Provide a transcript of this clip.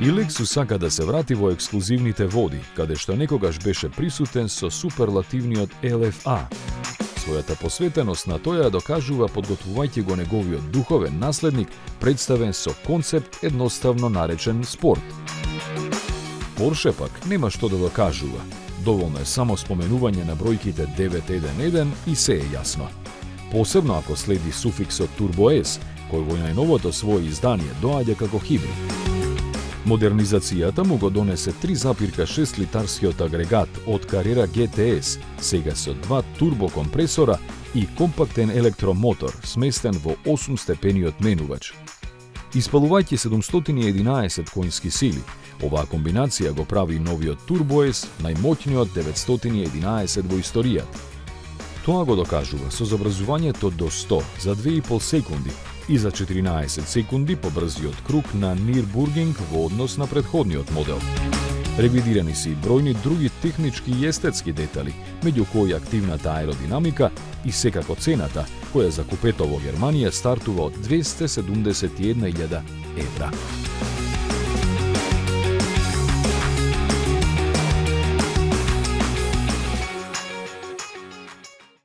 И Lexus сака да се врати во ексклузивните води, каде што некогаш беше присутен со суперлативниот LFA. Својата посветеност на тој ја докажува подготвувајќи го неговиот духовен наследник, представен со концепт едноставно наречен спорт. Порше пак нема што да го кажува. Доволно е само споменување на бројките 911 и се е јасно. Посебно ако следи суфиксот Turbo S, кој во најновото своје издание доаѓа како хибрид. Модернизацијата му го донесе 3,6 литарскиот агрегат од Carrera GTS, сега со 2 турбокомпресора и компактен електромотор, сместен во 8-степениот менувач. Испалувајќи 711 коњски сили, оваа комбинација го прави новиот Turbo S најмоќниот 911 во историјата. Тоа го докажува со забрзувањето до 100 за 2,5 секунди и за 14 секунди побрзиот круг на Нирбургинг во однос на претходниот модел. Ревидирани се и бројни други технички и естетски детали, меѓу кои активната аеродинамика и секако цената, која за купето во Германија стартува од 271.000 евра.